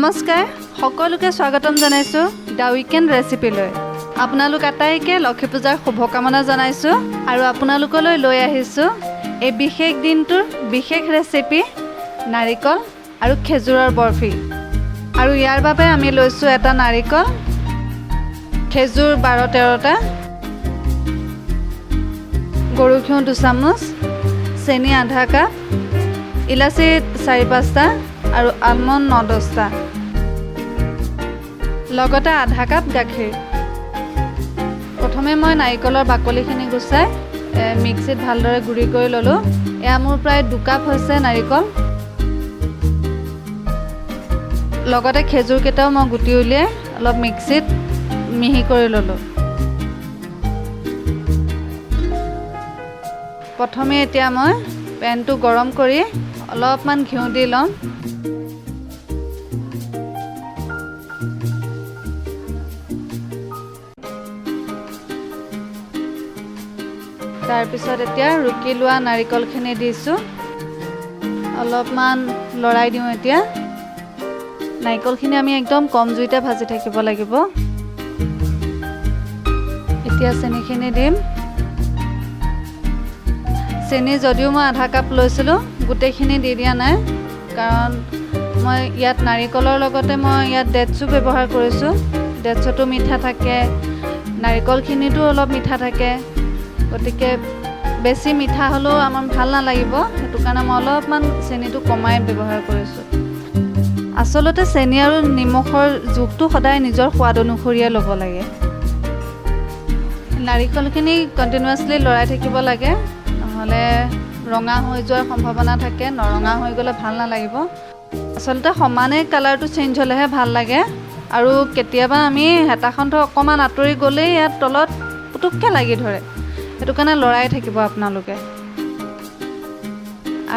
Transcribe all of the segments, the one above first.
নমস্কাৰ সকলোকে স্বাগতম জনাইছো দা উইকেন্ড ৰেচিপিলৈ আপোনালোক আটাইকে লক্ষী পূজাৰ শুভকামনা জনাইছো আৰু আপোনালোকলৈ লৈ আহিছো এই বিশেষ দিনটোৰ বিশেষ ৰেচিপি নাৰিকল আৰু খেজুৰৰ বৰফি আৰু ইয়াৰ বাবে আমি লৈছো এটা নাৰিকল খেজুৰ 12-13টা গৰু ঘিউ 2 চামুচ চেনি আধা কাপ ইলাচি 4-5টা আৰু almond 9-10টা লগতে আধা কাপ গাখীৰ প্ৰথমে মই নাৰিকলৰ বাকলিখিনি গুচাই মিক্সিত ভালদৰে গুৰি কৰি ললো এয়া মোৰ প্ৰায় 2 কাপ হৈছে নাৰিকল লগতে খেজুৰ কেটাও মই গুটি উলিয়াই অলপ মিক্সিত মিহি কৰি ললো প্ৰথমে এতিয়া মই পেনটো গৰম কৰি অলপমান ঘিউ দি লম তাৰ পিছত এতিয়া ৰুকি লোৱা নাৰিকলখিনি দিছো অলপমান লৰাই দিওঁ এতিয়া নাৰিকলখিনি আমি একদম কম জুইতে ভাজি থাকিব লাগিব এতিয়া চেনিখিনি দিম চেনি যদিও মই আধা কাপ লৈছিলোঁ গোটেইখিনি দি দিয়া নাই কাৰণ মই ইয়াত নাৰিকলৰ লগতে মই ইয়াত ডেটছু ব্যৱহাৰ কৰিছোঁ ডেটছুটো মিঠা থাকে নাৰিকলখিনিতো অলপ মিঠা থাকে গতিকে বেছি মিঠা হ'লেও আমাৰ ভাল নালাগিব সেইটো কাৰণে মই অলপমান চেনিটো কমাই ব্যৱহাৰ কৰিছোঁ আচলতে চেনি আৰু নিমখৰ জোখটো সদায় নিজৰ সোৱাদ অনুসৰিয়ে ল'ব লাগে নাৰিকলখিনি কণ্টিনিউৱাছলি লৰাই থাকিব লাগে নহ'লে ৰঙা হৈ যোৱাৰ সম্ভাৱনা থাকে নৰঙা হৈ গ'লে ভাল নালাগিব আচলতে সমানে কালাৰটো চেঞ্জ হ'লেহে ভাল লাগে আৰু কেতিয়াবা আমি হেতাখনটো অকণমান আঁতৰি গ'লেই ইয়াত তলত পুতুককৈ লাগি ধৰে সেইটো কাৰণে লৰাই থাকিব আপোনালোকে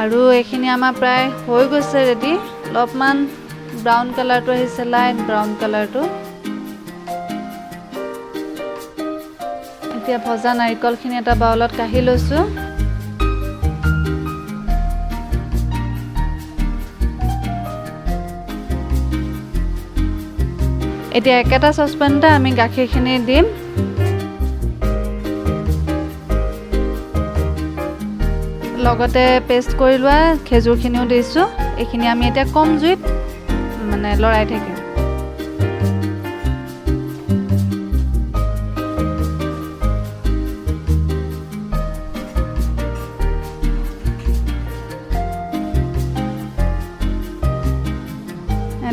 আৰু এইখিনি আমাৰ প্ৰায় হৈ গৈছে ৰেডি অলপমান ব্ৰাউন কালাৰটো আহিছে লাইট ব্ৰাউন কালাৰটো এতিয়া ভজা নাৰিকলখিনি এটা বাউলত কাঢ়ি লৈছোঁ এতিয়া একেটা চচপেনতে আমি গাখীৰখিনি দিম লগতে পেষ্ট কৰি লোৱা খেজুৰখিনিও দিছোঁ এইখিনি আমি এতিয়া কম জুইত মানে লৰাই থাকিম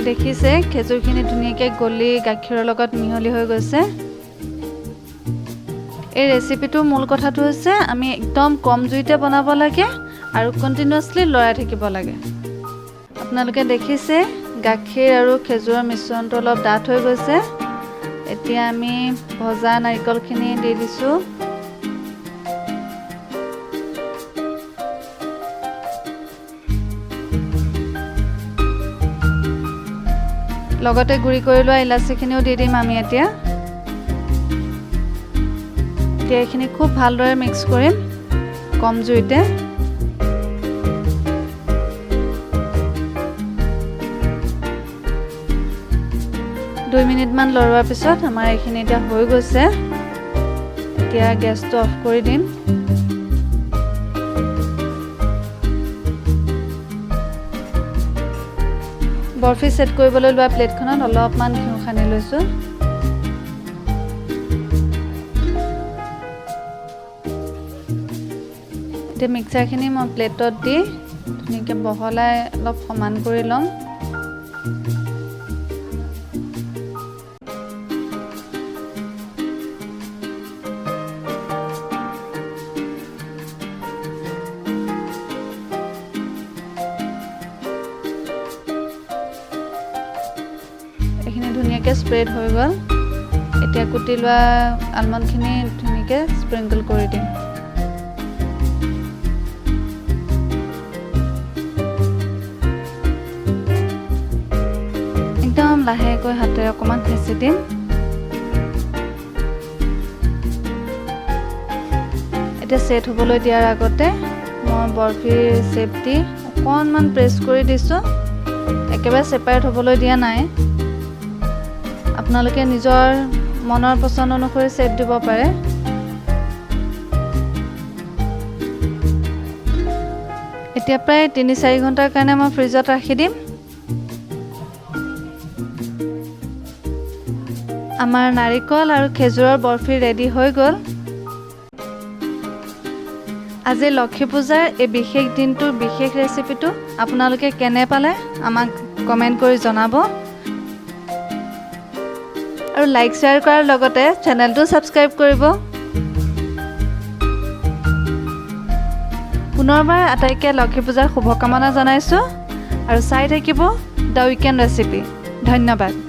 দেখিছে খেজুৰখিনি ধুনীয়াকৈ গলি গাখীৰৰ লগত মিহলি হৈ গৈছে এই ৰেচিপিটোৰ মূল কথাটো হৈছে আমি একদম কম জুইতে বনাব লাগে আৰু কণ্টিনিউৱাছলি লৰাই থাকিব লাগে আপোনালোকে দেখিছে গাখীৰ আৰু খেজুৰৰ মিশ্ৰণটো অলপ ডাঠ হৈ গৈছে এতিয়া আমি ভজা নাৰিকলখিনি দি দিছোঁ লগতে গুৰি কৰি লোৱা ইলাচিখিনিও দি দিম আমি এতিয়া এইখিনি খুব ভালদৰে মিক্স কৰিম কম জুইতে দুই মিনিটমান লৰোৱাৰ পিছত আমাৰ এইখিনি এতিয়া হৈ গৈছে এতিয়া গেছটো অফ কৰি দিম বৰফি সেট কৰিবলৈ লোৱা প্লেটখনত অলপমান ঘিউ সানি লৈছোঁ এতিয়া মিক্সাৰখিনি মই প্লেটত দি ধুনীয়াকৈ বহলাই অলপ সমান কৰি ল'ম এইখিনি ধুনীয়াকৈ স্প্ৰেড হৈ গ'ল এতিয়া কুটি লোৱা আলমণ্ডখিনি ধুনীয়াকৈ স্প্ৰিংকল কৰি দিম একদম লাহেকৈ হাতেৰে অকণমান হেঁচি দিম এতিয়া সেট হ'বলৈ দিয়াৰ আগতে মই বৰফিৰ শেপ দি অকণমান প্ৰেছ কৰি দিছোঁ একেবাৰে ছেপাৰেট হ'বলৈ দিয়া নাই। আপোনালোকে নিজৰ মনৰ পছন্দ অনুসৰি শ্বেপ দিব পাৰে। এতিয়া প্ৰায় ৩-৪ ঘণ্টাৰ কাৰণে মই ফ্ৰিজত ৰাখি দিম। আমাৰ নাৰিকল আৰু খেজুৰৰ বৰফি ৰেডি হৈ গ'ল। আজি লক্ষী পূজাৰ এই বিশেষ দিনটোৰ বিশেষ ৰেচিপিটো আপোনালোকে কেনে পালে আমাক কমেণ্ট কৰি জনাব। আৰু লাইক শ্বেয়াৰ কৰাৰ লগতে চেনেলটো ছাবস্ক্ৰাইব কৰিব। পুনৰবাৰ আটাইকে লক্ষী পূজাৰ শুভকামনা জনাইছোঁ আৰু চাই থাকিব দ্য উইকেণ্ড ৰেচিপি। ধন্যবাদ।